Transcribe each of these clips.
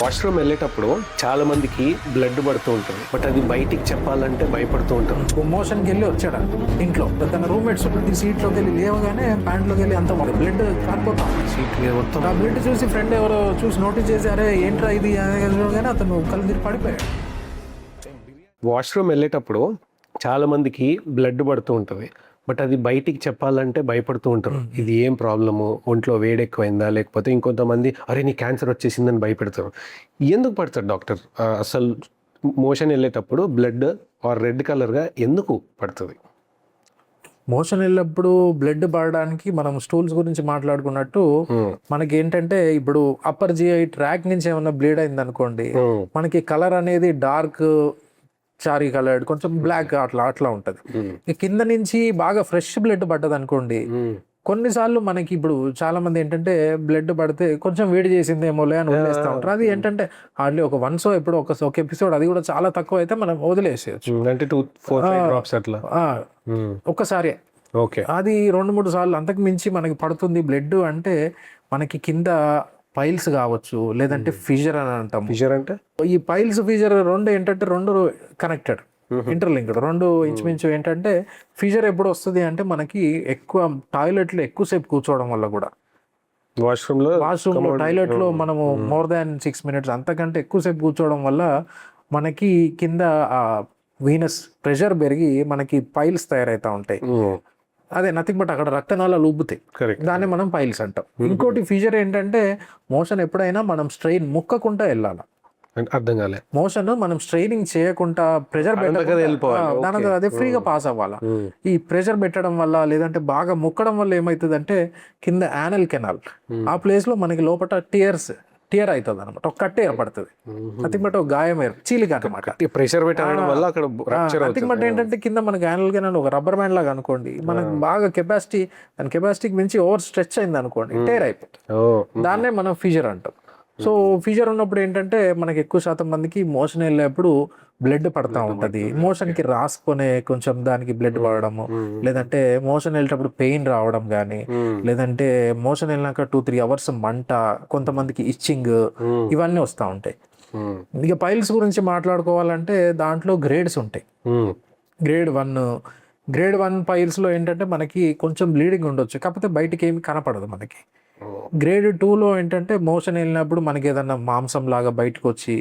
Washroom వెళ్ళేటప్పుడు చాలా మందికి బ్లడ్ పడుతూ ఉంటుంది, బట్ అది బయటికి చెప్పాలంటే భయపడుతూ ఉంటారు. మోషన్కి వెళ్ళి వచ్చాడు ఇంట్లో, తన రూమ్మేట్స్ ఈ సీట్లోకి వెళ్ళి లేవగానే ప్యాంట్లోకి వెళ్ళి అంత బ్లడ్ కారిపోతాం. సీట్ మొత్తం ఆ బ్లడ్ చూసి ఫ్రెండ్ ఎవరో చూసి నోటీస్ చేసి అరే ఏంట్రా ఇది కానీ అతను కళ్ళు తిరిగి పడిపోయాడు. వాష్రూమ్ వెళ్ళేటప్పుడు చాలా మందికి బ్లడ్ పడుతూ ఉంటుంది, బట్ అది బయటికి చెప్పాలంటే భయపడుతూ ఉంటారు. ఇది ఏం ప్రాబ్లము, ఒంట్లో వేడెక్కువైందా, లేకపోతే ఇంకొంతమంది అరే నీ క్యాన్సర్ వచ్చేసిందని భయపెడతారు. ఎందుకు పడతారు డాక్టర్ అసలు మోషన్ వెళ్ళేటప్పుడు బ్లడ్ ఆర్ రెడ్ కలర్గా ఎందుకు పడుతుంది? మోషన్ వెళ్ళినప్పుడు బ్లడ్ పడడానికి మనం స్టూల్స్ గురించి మాట్లాడుకున్నట్టు మనకి ఏంటంటే ఇప్పుడు అప్పర్ జిఐ ట్రాక్ నుంచి ఏమన్నా బ్లీడ్ అయింది అనుకోండి, మనకి కలర్ అనేది డార్క్ చారీ కలర్డ్ కొంచెం బ్లాక్ అట్లా ఉంటది. కింద నుంచి బాగా ఫ్రెష్ బ్లడ్ పడ్డది అనుకోండి, కొన్నిసార్లు మనకి ఇప్పుడు చాలా మంది ఏంటంటే బ్లడ్ పడితే కొంచెం వేడి చేసిందేమోలే అని వదిలేస్తూ ఉంటారు. అది ఏంటంటే హార్డ్లీ ఒక వన్సో ఎప్పుడు ఒక ఎపిసోడ్, అది కూడా చాలా తక్కువ అయితే మనం వదిలేసేయచ్చు. అంటే 2-4 డ్రాప్స్ అట్లా ఒక్కసారి. ఓకే, అది 2-3 సార్లు అంతకు మించి మనకి పడుతుంది బ్లడ్ అంటే మనకి కింద పైల్స్ కావచ్చు, లేదంటే ఫిజర్ అని అంటాం. ఫిజర్ అంటే ఈ పైల్స్ ఫిజర్ రెండు ఏంటంటే రెండు కనెక్టెడ్, ఇంటర్లింక్డ్, రెండు ఇంచుమించు. ఏంటంటే ఫిజర్ ఎప్పుడు వస్తుంది అంటే మనకి ఎక్కువ టాయిలెట్లో ఎక్కువసేపు కూర్చోవడం వల్ల కూడా, వాష్రూమ్ టాయిలెట్ లో మనము మోర్ దాన్ 6 minutes అంతకంటే ఎక్కువసేపు కూర్చోవడం వల్ల మనకి కింద వీనస్ ప్రెషర్ పెరిగి మనకి పైల్స్ తయారవుతా ఉంటాయి. అదే నథింగ్ బట్ అక్కడ రక్తనాళాలు ఉబ్బుతాయి, దాన్ని మనం పైల్స్ అంటాం. ఇంకోటి ఫీజర్ ఏంటంటే మోషన్ ఎప్పుడైనా మనం స్ట్రెయిన్ ముక్కకుండా వెళ్ళాలి. అర్థం కాలే. మోషన్ మనం స్ట్రైనింగ్ చేయకుండా ప్రెషర్ పెట్టడం, అదే ఫ్రీగా పాస్ అవ్వాలా. ఈ ప్రెషర్ పెట్టడం వల్ల లేదంటే బాగా ముక్కడం వల్ల ఏమవుతుంది అంటే కింద యానల్ కెనాల్ ఆ ప్లేస్ లో మనకి లోపల టియర్ అవుతుంది అనమాట, ఒక కట్ట ఏర్పడుతుంది. నథింగ్ బట్ ఒక గాయం చీలిక అనమాట. ప్రెషర్ పెట్టడం వల్ల అక్కడ నథింగ్ బట్ ఏంటంటే కింద మనకి యానల్ కెనాల్ ఒక రబ్బర్ బ్యాండ్ లాగా అనుకోండి, మనకి బాగా దాని కెపాసిటీకి మించి ఓవర్ స్ట్రెచ్ అయింది అనుకోండి, టేర్ అయిపోతుంది. దాన్నే మనం ఫీజర్ అంటాం. సో ఫీజర్ ఉన్నప్పుడు ఏంటంటే మనకి ఎక్కువ శాతం మందికి మోషన్ వెళ్ళేప్పుడు బ్లడ్ పడతా ఉంటుంది. మోషన్కి రాసుకునే కొంచెం దానికి బ్లడ్ పడడము, లేదంటే మోషన్ వెళ్ళేటప్పుడు పెయిన్ రావడం కానీ, లేదంటే మోషన్ వెళ్ళినాక 2-3 hours మంట, కొంతమందికి ఇచ్చింగ్, ఇవన్నీ వస్తూ ఉంటాయి. ఇక పైల్స్ గురించి మాట్లాడుకోవాలంటే దాంట్లో గ్రేడ్స్ ఉంటాయి. గ్రేడ్ 1 పైల్స్లో ఏంటంటే మనకి కొంచెం బ్లీడింగ్ ఉండొచ్చు, కాకపోతే బయటికి ఏమి కనపడదు మనకి. గ్రేడ్ 2లో ఏంటంటే మోషన్ వెళ్ళినప్పుడు మనకి ఏదన్నా మాంసం లాగా బయటకు వచ్చి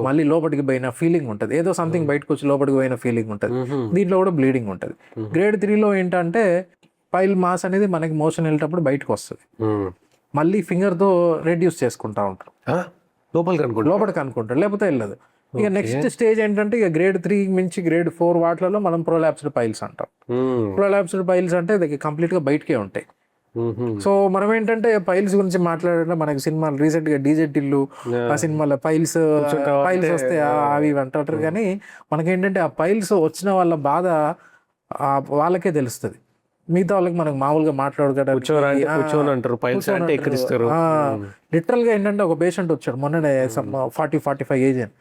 మళ్ళీ లోపలికి పోయిన ఫీలింగ్ ఉంటుంది, ఏదో సంథింగ్ బయటకు వచ్చి లోపలికి పోయిన ఫీలింగ్ ఉంటుంది. దీంట్లో కూడా బ్లీడింగ్ ఉంటుంది. గ్రేడ్ 3లో ఏంటంటే పైల్ మాస్ అనేది మనకి మోషన్ వెళ్ళేటప్పుడు బయటకు వస్తుంది, మళ్ళీ ఫింగర్తో రెడ్యూస్ చేసుకుంటా ఉంటారు, లోపలికి అనుకుంటారు, లేకపోతే వెళ్ళదు. ఇక నెక్స్ట్ స్టేజ్ ఏంటంటే ఇక గ్రేడ్ 3 మించి గ్రేడ్ 4 వాటిలలో మనం ప్రొలాప్స్డ్ పైల్స్ అంటాం. ప్రొలాప్స్డ్ పైల్స్ అంటే అది కంప్లీట్ గా బయటకే ఉంటాయి. సో మనం ఏంటంటే పైల్స్ గురించి మాట్లాడాలంటే మనకి సినిమాలు రీసెంట్ గా డీజెట్ ఇల్లు, ఆ సినిమాలో పైల్స్ వస్తే అవి అంటారు. కానీ మనకేంటంటే ఆ పైల్స్ వచ్చిన వాళ్ళ బాధ వాళ్ళకే తెలుస్తుంది, మిగతా వాళ్ళకి మనకు మామూలుగా మాట్లాడుకోవడానికి. లిటరల్ గా ఏంటంటే ఒక పేషెంట్ వచ్చాడు మొన్ననే, 40-45 ఏజ్ అని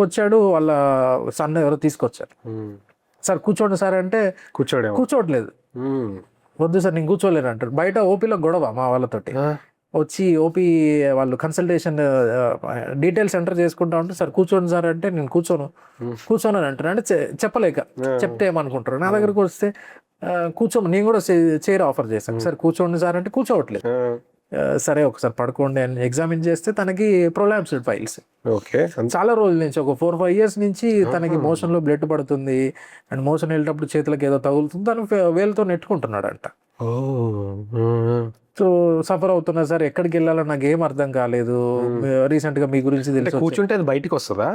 వచ్చాడు. వాళ్ళ సన్ ఎవరో తీసుకొచ్చారు. సార్ కూర్చోండి సార్ అంటే కూర్చోట్లేదు. వద్దు సార్ నేను కూర్చోలేను అంటారు. బయట ఓపీలో గొడవ మా వాళ్ళతోటి. వచ్చి ఓపీ వాళ్ళు కన్సల్టేషన్ డీటెయిల్స్ ఎంటర్ చేసుకుంటా ఉంటే సార్ కూర్చోండి సార్ అంటే నేను కూర్చోను అని అంటారు. అంటే చెప్పలేక చెప్తే ఏమనుకుంటారు. నా దగ్గరకు వస్తే నేను కూడా చైర్ ఆఫర్ చేశాను, సార్ కూర్చోండి సార్ అంటే కూర్చోవట్లేదు. సరే ఒకసారి పడుకోండి అని ఎగ్జామిన్ చేస్తే తనకి ప్రొలాప్స్డ్ పైల్స్. చాలా రోజుల నుంచి, ఒక 4-5 years నుంచి తనకి మోషన్ లో బ్లడ్ పడుతుంది అండ్ మోషన్ వెళ్ళేటప్పుడు చేతులకు ఏదో తగులుతుంది, తను వేలుతో నెట్టుకుంటున్నాడు అంట. సో సఫర్ అవుతున్నా సార్, ఎక్కడికి వెళ్ళాలో నాకు ఏం అర్థం కాలేదు. రీసెంట్ గా మీ గురించి తెలిసి కూర్చుంటే అది బయటకు వస్తుందా?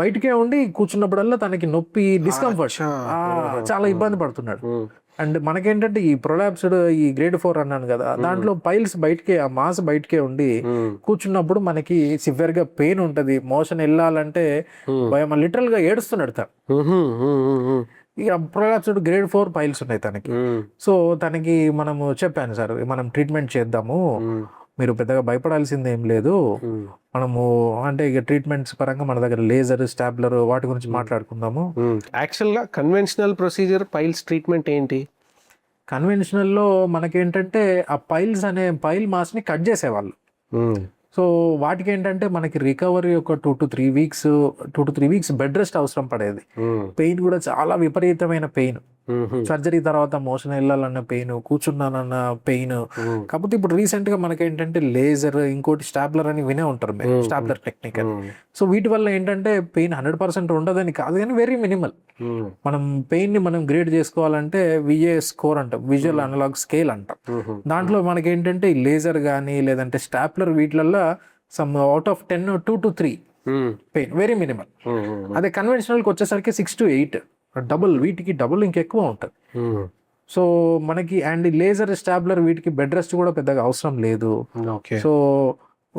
బయటకే ఉండి కూర్చున్నప్పుడల్లా తనకి నొప్పి, డిస్కంఫర్ట్, చాలా ఇబ్బంది పడుతున్నాడు. అండ్ మనకేంటంటే ఈ ప్రొలాప్స్డ్ ఈ గ్రేడ్ 4 అన్నాను కదా, దాంట్లో పైల్స్ బయటకే, ఆ మాస్ బయటకే ఉండి కూర్చున్నప్పుడు మనకి సివియర్ గా పెయిన్ ఉంటది. మోషన్ వెళ్ళాలంటే లిటరల్ గా ఏడుస్తున్నాడు తను. ఇక ప్రొలాప్స్డ్ గ్రేడ్ 4 పైల్స్ ఉన్నాయి తనకి. సో తనకి మనము చెప్పాను, సార్ మనం ట్రీట్మెంట్ చేద్దాము, మీరు పెద్దగా భయపడాల్సింది ఏం లేదు, మనము అంటే ఇక ట్రీట్మెంట్స్ పరంగా మన దగ్గర లేజర్, స్టాప్లర్ వాటి గురించి మాట్లాడుకుందాము. యాక్చువల్గా కన్వెన్షనల్ ప్రొసీజర్ పైల్స్ ట్రీట్మెంట్ ఏంటి? కన్వెన్షనల్లో మనకేంటంటే ఆ పైల్స్ అనే పైల్ మాస్ని కట్ చేసేవాళ్ళు. సో వాటికి ఏంటంటే మనకి రికవరీ ఒక 2 to 3 వీక్స్ బెడ్ రెస్ట్ అవసరం పడేది. పెయిన్ కూడా చాలా విపరీతమైన పెయిన్, సర్జరీ తర్వాత మోషన్ వెళ్ళాలన్న పెయిన్, కూర్చున్నానన్న పెయిన్. కాకపోతే ఇప్పుడు రీసెంట్ గా మనకి ఏంటంటే లేజర్, ఇంకోటి స్టాప్లర్ అని వినే ఉంటారు మీరు, స్టాప్లర్ టెక్నిక్ అని. సో వీటి వల్ల ఏంటంటే పెయిన్ 100% ఉండదని కాదు, కానీ వెరీ మినిమల్. మనం పెయిన్ ని మనం గ్రేడ్ చేసుకోవాలంటే విఏ స్కోర్ అంటాం, విజువల్ అనలాగ్ స్కేల్ అంటాం. దాంట్లో మనకి ఏంటంటే ఈ లేజర్ కానీ లేదంటే స్టాప్లర్ వీటిలల్లో some out of 10 2 to 3 pain very minimal. అదే కన్వెన్షనల్కి వచ్చేసరికి 6 to 8, వీటికి డబుల్ ఇంకెక్కువ ఉంటుంది. సో మనకి అండ్ లేజర్, స్టాబ్లర్ వీటికి బెడ్ రెస్ట్ కూడా పెద్దగా అవసరం లేదు. సో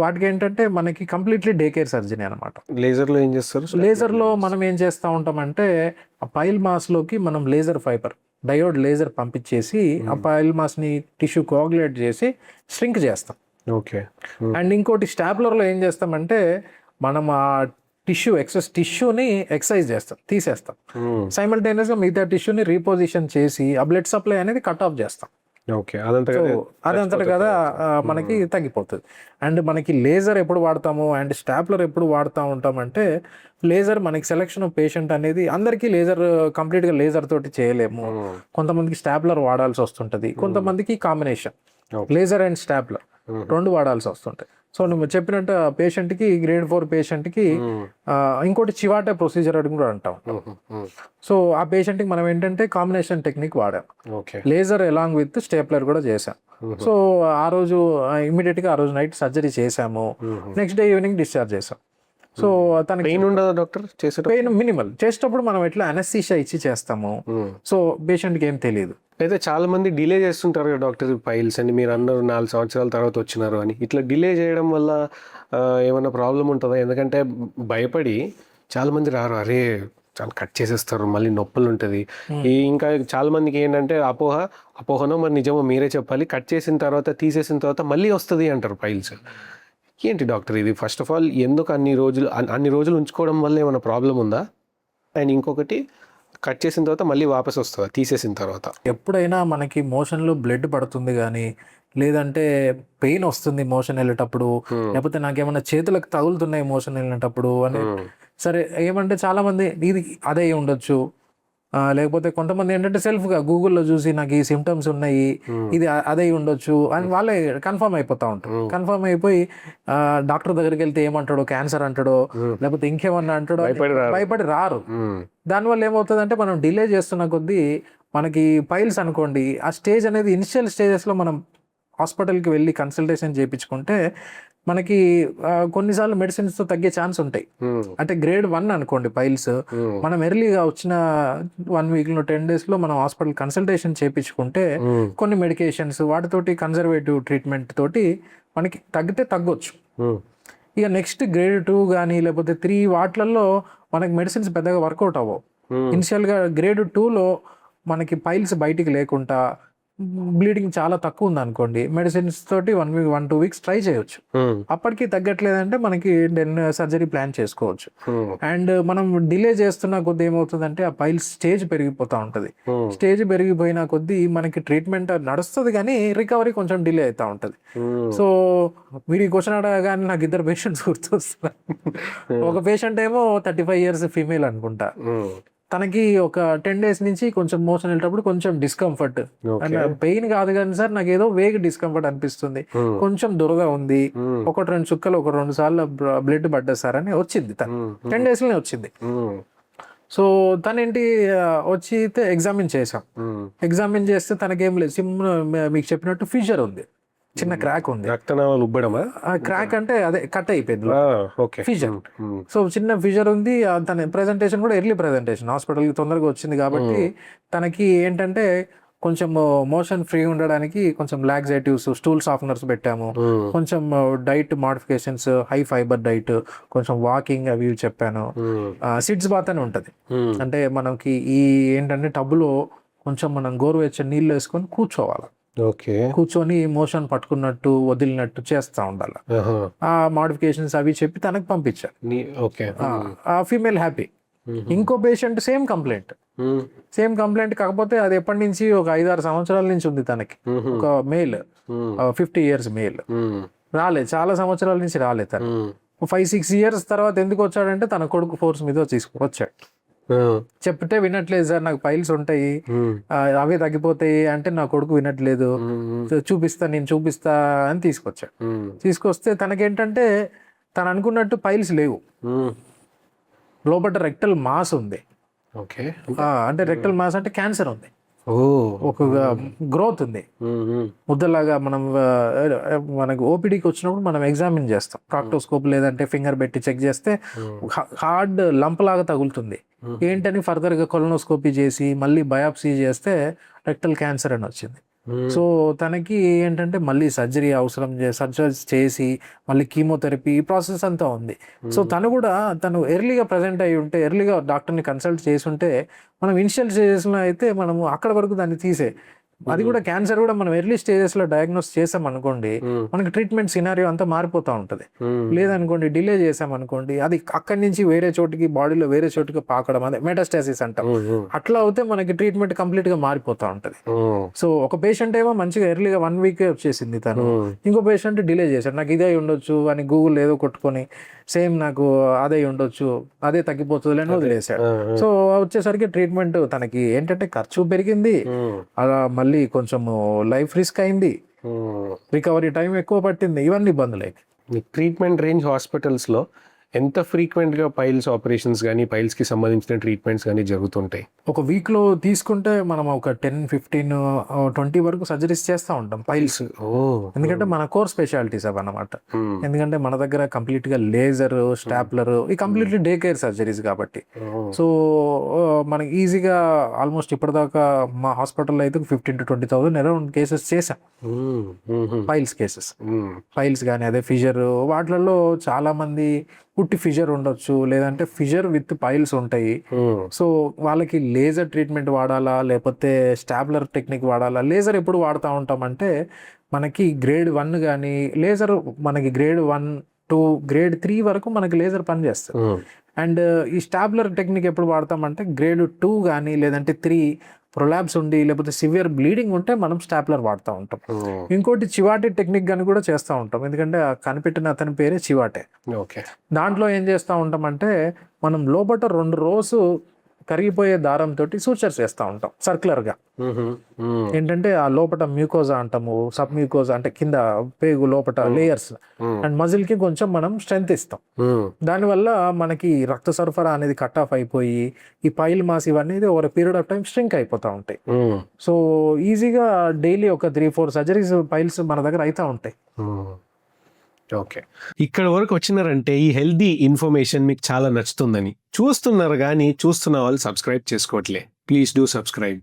వాటికి ఏంటంటే మనకి కంప్లీట్లీ డే కేర్ సర్జరీ అనమాట. లేజర్లో ఏం చేస్తారు? లేజర్లో మనం ఏం చేస్తూ ఉంటామంటే ఆ పైల్ మాస్లోకి మనం లేజర్ ఫైబర్ డయోడ్ లేజర్ పంపించేసి ఆ పైల్ మాస్ని టిష్యూ కోఆగులేట్ చేసి ష్రింక్ చేస్తాం. ఓకే. అండ్ ఇంకోటి స్టాప్లర్లో ఏం చేస్తామంటే మనం ఆ ఎక్సెస్ టిష్యూని ఎక్సైజ్ చేస్తాం, తీసేస్తాం. సైమల్టేనియస్గా మిగతా టిష్యూని రీపొజిషన్ చేసి ఆ బ్లడ్ సప్లై అనేది కట్ ఆఫ్ చేస్తాం. ఓకే. అదంతట కదా మనకి తగ్గిపోతుంది. అండ్ మనకి లేజర్ ఎప్పుడు వాడతాము అండ్ స్టాప్లర్ ఎప్పుడు వాడుతూ ఉంటామంటే, లేజర్ మనకి సెలెక్షన్ ఆఫ్ పేషెంట్ అనేది అందరికీ లేజర్ కంప్లీట్గా లేజర్ తోటి చేయలేము. కొంతమందికి స్టాప్లర్ వాడాల్సి వస్తుంటుంది, కొంతమందికి కాంబినేషన్ లేజర్ అండ్ స్టాప్లర్ 2 వాడాల్సి వస్తుంటాయి. సో నువ్వు చెప్పినట్టు పేషెంట్కి గ్రేడ్ 4 పేషెంట్కి ఇంకోటి చివాటే ప్రొసీజర్ అని కూడా అంటాం. సో ఆ పేషెంట్కి మనం ఏంటంటే కాంబినేషన్ టెక్నిక్ వాడాం, లేజర్ అలాంగ్ విత్ స్టేప్లర్ కూడా చేసాం. సో ఆ రోజు ఇమీడియట్గా ఆ రోజు నైట్ సర్జరీ చేసాము, నెక్స్ట్ డే ఈవినింగ్ డిశ్చార్జ్ చేసాం. సో తనకి పెయిన్ ఉండదా డాక్టర్? Pain minimal. చేసేటప్పుడు మనం ఎట్లా అనస్థీషియా ఇచ్చి చేస్తాము, సో పేషెంట్కి ఏం తెలియదు. అయితే చాలా మంది డిలే చేస్తుంటారు కదా డాక్టర్, పైల్స్ అని మీరు అన్నారు 4 సంవత్సరాల తర్వాత వచ్చినారు అని. ఇట్లా డిలే చేయడం వల్ల ఏమైనా ప్రాబ్లం ఉంటుందా? ఎందుకంటే భయపడి చాలా మంది రారు, అరే చాలా కట్ చేసేస్తారు మళ్ళీ నొప్పులు ఉంటుంది. ఇంకా చాలా మందికి ఏంటంటే అపోహనో మరి నిజమో మీరే చెప్పాలి, కట్ చేసిన తర్వాత తీసేసిన తర్వాత మళ్ళీ వస్తుంది అంటారు పైల్స్. ఏంటి డాక్టర్ ఇది? ఫస్ట్ ఆఫ్ ఆల్ ఎందుకు అన్ని రోజులు ఉంచుకోవడం వల్ల ఏమైనా ప్రాబ్లం ఉందా? అండ్ ఇంకొకటి, కట్ చేసిన తర్వాత మళ్ళీ వాపస్ వస్తుందా తీసేసిన తర్వాత? ఎప్పుడైనా మనకి మోషన్లో బ్లడ్ పడుతుంది కానీ లేదంటే పెయిన్ వస్తుంది మోషన్ వెళ్ళేటప్పుడు, లేకపోతే నాకేమన్నా చేతులకు తగులుతున్నాయి మోషన్ వెళ్ళేటప్పుడు అని, సరే ఏమంటే చాలా మంది ఇది అదే ఉండొచ్చు, లేకపోతే కొంతమంది ఏంటంటే సెల్ఫ్గా గూగుల్లో చూసి నాకు ఈ సిమ్టమ్స్ ఉన్నాయి, ఇది అదే ఉండొచ్చు అని వాళ్ళే కన్ఫర్మ్ అయిపోతూ ఉంటారు. కన్ఫర్మ్ అయిపోయి డాక్టర్ దగ్గరికి వెళ్తే ఏమంటాడో, క్యాన్సర్ అంటాడో లేకపోతే ఇంకేమన్నా అంటాడో భయపడి రారు. దానివల్ల ఏమవుతుందంటే మనం డిలే చేస్తున్న కొద్దీ మనకి పైల్స్ అనుకోండి, ఆ స్టేజ్ అనేది ఇనిషియల్ స్టేజెస్లో మనం హాస్పిటల్కి వెళ్ళి కన్సల్టేషన్ చేయించుకుంటే మనకి కొన్నిసార్లు మెడిసిన్స్తో తగ్గే ఛాన్స్ ఉంటాయి. అంటే గ్రేడ్ 1 అనుకోండి పైల్స్, మనం ఎర్లీగా వచ్చిన 1 వీక్లో 10 డేస్లో మనం హాస్పిటల్ కన్సల్టేషన్ చేయించుకుంటే కొన్ని మెడికేషన్స్ వాటితోటి కన్జర్వేటివ్ ట్రీట్మెంట్ తోటి మనకి తగ్గొచ్చు. ఇక నెక్స్ట్ గ్రేడ్ 2 కానీ లేకపోతే 3 వాటిలలో మనకి మెడిసిన్స్ పెద్దగా వర్కౌట్ అవ్వవు. ఇనిషియల్గా గ్రేడ్ 2లో మనకి పైల్స్ బయటికి లేకుండా బ్లీడింగ్ చాలా తక్కువ ఉంది అనుకోండి, మెడిసిన్స్ తోటి 1-2 వీక్స్ ట్రై చేయొచ్చు. అప్పటికి తగ్గట్లేదంటే మనకి సర్జరీ ప్లాన్ చేసుకోవచ్చు. అండ్ మనం డిలే చేస్తున్న కొద్ది ఏమవుతుందంటే ఆ పైల్స్ స్టేజ్ పెరిగిపోతూ ఉంటుంది. స్టేజ్ పెరిగిపోయిన కొద్దీ మనకి ట్రీట్మెంట్ నడుస్తుంది కానీ రికవరీ కొంచెం డిలే అవుతూ ఉంటుంది. సో మీరు ఈ క్వశ్చన్ అడగగానే నాకు 2 పేషెంట్స్ గుర్తొస్తున్నారు. ఒక పేషెంట్ ఏమో 35 years ఫీమేల్ అనుకుంటా, తనకి ఒక 10 days నుంచి కొంచెం మోషన్ వెళ్ళేటప్పుడు కొంచెం డిస్కంఫర్ట్, పెయిన్ కాదు కానీ సార్ నాకు ఏదో వేగ్ డిస్కంఫర్ట్ అనిపిస్తుంది, కొంచెం దురద ఉంది, 1-2 చుక్కలు 1-2 సార్లు బ్లడ్ పడ్డది సార్ అని వచ్చింది. తను 10 daysలోనే వచ్చింది. సో తనేంటి వచ్చి ఎగ్జామిన్ చేసాం. ఎగ్జామిన్ చేస్తే తనకేం లేదు, మీకు చెప్పినట్టు ఫిషర్ ఉంది, చిన్న క్రాక్ ఉంది. రక్తనాళాలు ఉబ్బడమా? క్రాక్ అంటే అదే కట్ అయిపోయింది ఫిషర్. సో చిన్న ఫిషర్ ఉంది. తన ప్రెజెంటేషన్ కూడా ఎర్లీ ప్రెజెంటేషన్, హాస్పిటల్కి తొందరగా వచ్చింది కాబట్టి తనకి ఏంటంటే కొంచెం మోషన్ ఫ్రీ ఉండడానికి కొంచెం లాక్సేటివ్స్, స్టూల్ సాఫ్ట్నర్స్ పెట్టాము, కొంచెం diet modifications, high fibre diet, కొంచెం వాకింగ్ అవి చెప్పాను. సిడ్స్ బాత్ అని ఉంటుంది, అంటే మనకి ఈ ఏంటంటే టబ్బులో కొంచెం మనం గోరువెచ్చని నీళ్ళు వేసుకొని కూర్చోవాలి, కూర్చొని మోషన్ పట్టుకున్నట్టు వదిలినట్టు చేస్తూ ఉండాలి. ఆ మోడిఫికేషన్స్ అవి చెప్పి తనకు పంపించాను. ఆ ఫీమేల్ హ్యాపీ. ఇంకో పేషెంట్ సేమ్ కంప్లైంట్ కాకపోతే అది ఎప్పటి నుంచి ఒక 5-6 సంవత్సరాల నుంచి ఉంది తనకి. ఒక మేల్, 50 years మేల్. రాలేదు, చాలా సంవత్సరాల నుంచి రాలేదు తను. 5-6 ఇయర్స్ తర్వాత ఎందుకు వచ్చాడంటే తన కొడుకు ఫోర్స్ మీద వచ్చాడు. చెప్తే వినట్లేదు సార్, నాకు పైల్స్ ఉంటాయి, అవే తగ్గిపోతాయి అంటే నా కొడుకు వినట్లేదు, నేను చూపిస్తా అని తీసుకొచ్చాడు. తీసుకొస్తే తనకేంటంటే తను అనుకున్నట్టు పైల్స్ లేవు, లోపల రెక్టల్ మాస్ ఉంది. ఓకే, అంటే రెక్టల్ మాస్ అంటే క్యాన్సర్ ఉంది, ఓ ఒక గ్రోత్ ఉంది ముద్దలాగా. మనకు ఓపీడీకి వచ్చినప్పుడు మనం ఎగ్జామిన్ చేస్తాం, ప్రాక్టోస్కోప్ లేదంటే ఫింగర్ పెట్టి చెక్ చేస్తే హార్డ్ లంప్ లాగా తగులుతుంది. ఏంటని ఫర్దర్గా కొలనోస్కోపీ చేసి మళ్ళీ బయాప్సీ చేస్తే రెక్టల్ క్యాన్సర్ అని వచ్చింది. సో తనకి ఏంటంటే మళ్ళీ సర్జరీ అవసరం, సర్జరీ చేసి మళ్ళీ కీమోథెరపీ, ఈ ప్రాసెస్ అంతా ఉంది. సో తను ఎర్లీగా ప్రజెంట్ అయ్యి ఉంటే, ఎర్లీగా డాక్టర్ని కన్సల్ట్ చేసి ఉంటే, మనం ఇనిషియల్ స్టేజెస్లో అయితే మనము అక్కడ వరకు దాన్ని అది కూడా క్యాన్సర్ కూడా మనం ఎర్లీ స్టేజెస్లో డయాగ్నోస్ చేసాం అనుకోండి, మనకి ట్రీట్మెంట్ సినారియో అంతా మారిపోతూ ఉంటుంది. లేదనుకోండి డిలే చేసాం అనుకోండి, అది అక్కడి నుంచి వేరే చోటికి, బాడీలో వేరే చోటికి పాకడం, అదే మెటాస్టాసిస్ అంటాం. అట్లా అవుతే మనకి ట్రీట్మెంట్ కంప్లీట్గా మారిపోతూ ఉంటుంది. సో ఒక పేషెంట్ ఏమో మంచిగా ఎర్లీగా 1 వీక్ వచ్చేసింది తను, ఇంకో పేషెంట్ డిలే చేశాడు, నాకు ఇదే ఉండొచ్చు అని గూగుల్ ఏదో కొట్టుకొని సేమ్ నాకు అదే ఉండొచ్చు, అదే తగ్గిపోతుంది అని వదిలేశాడు. సో వచ్చేసరికి ట్రీట్మెంట్ తనకి ఏంటంటే ఖర్చు పెరిగింది, అలా మళ్ళీ కొంచెం లైఫ్ రిస్క్ అయింది, రికవరీ టైం ఎక్కువ పట్టింది, ఇవన్నీ ఇబ్బందులే. ట్రీట్మెంట్ రేంజ్ హాస్పిటల్స్లో ఎంత ఫ్రీక్వెంట్గా పైల్స్ ఆపరేషన్స్ కానీ పైల్స్కి సంబంధించిన ట్రీట్మెంట్స్ కానీ జరుగుతుంటాయి? ఒక వీక్లో తీసుకుంటే మనం ఒక 10-15-20 వరకు సర్జరీస్ చేస్తూ ఉంటాం పైల్స్. ఎందుకంటే మన కోర్ స్పెషాలిటీస్ అవి అన్నమాట. ఎందుకంటే మన దగ్గర కంప్లీట్గా లేజర్, స్టాప్లర్, ఈ కంప్లీట్లీ డే కేర్ సర్జరీస్ కాబట్టి. సో మనకి ఈజీగా ఆల్మోస్ట్ ఇప్పటిదాకా మా హాస్పిటల్లో అయితే 15,000-20,000 అరౌండ్ కేసెస్ చేసాం, పైల్స్ కేసెస్. పైల్స్ కానీ అదే ఫిజర్, వాటిలలో చాలా మంది పుట్టి ఫిజర్ ఉండొచ్చు, లేదంటే ఫిజర్ విత్ పైల్స్ ఉంటాయి. సో వాళ్ళకి లేజర్ ట్రీట్మెంట్ వాడాలా లేకపోతే స్టాబ్లర్ టెక్నిక్ వాడాలా? లేజర్ ఎప్పుడు వాడుతూ ఉంటామంటే మనకి గ్రేడ్ 1 కానీ లేజర్, మనకి గ్రేడ్ 1 to గ్రేడ్ 3 వరకు మనకి లేజర్ పనిచేస్తుంది. అండ్ ఈ స్టాబ్లర్ టెక్నిక్ ఎప్పుడు వాడతామంటే గ్రేడ్ 2 కానీ లేదంటే 3 ప్రొలాబ్స్ ఉండి లేకపోతే సివియర్ బ్లీడింగ్ ఉంటే మనం స్టాప్లర్ వాడుతూ ఉంటాం. ఇంకోటి చివాటే టెక్నిక్ కానీ కూడా చేస్తూ ఉంటాం, ఎందుకంటే కనిపెట్టిన అతని పేరే చివాటే. ఓకే, దాంట్లో ఏం చేస్తూ ఉంటామంటే మనం లోపల 2 rows కరిగిపోయే దారంతో సూచర్స్ వేస్తూ ఉంటాం సర్క్యులర్గా. ఏంటంటే ఆ లోపల మ్యూకోజా అంటాము, సబ్ మ్యూకోజా అంటే కింద పేగు లోపల లేయర్స్, అండ్ మజిల్ కి కొంచెం మనం స్ట్రెంత్ ఇస్తాం. దానివల్ల మనకి రక్త సరఫరా అనేది కట్ ఆఫ్ అయిపోయి ఈ పైల్ మాస్ ఇవన్నీ ఓవర్ పీరియడ్ ఆఫ్ టైం స్ట్రింక్ అయిపోతూ ఉంటాయి. సో ఈజీగా డైలీ ఒక 3-4 సర్జరీస్ పైల్స్ మన దగ్గర అవుతూ ఉంటాయి. ఓకే, ఇక్కడ వరకు వచ్చినారంటే ఈ హెల్దీ ఇన్ఫర్మేషన్ మీకు చాలా నచ్చుతుందని చూస్తున్నారు, కానీ చూస్తున్న వాళ్ళు సబ్స్క్రైబ్ చేసుకోవట్లే. Please do subscribe.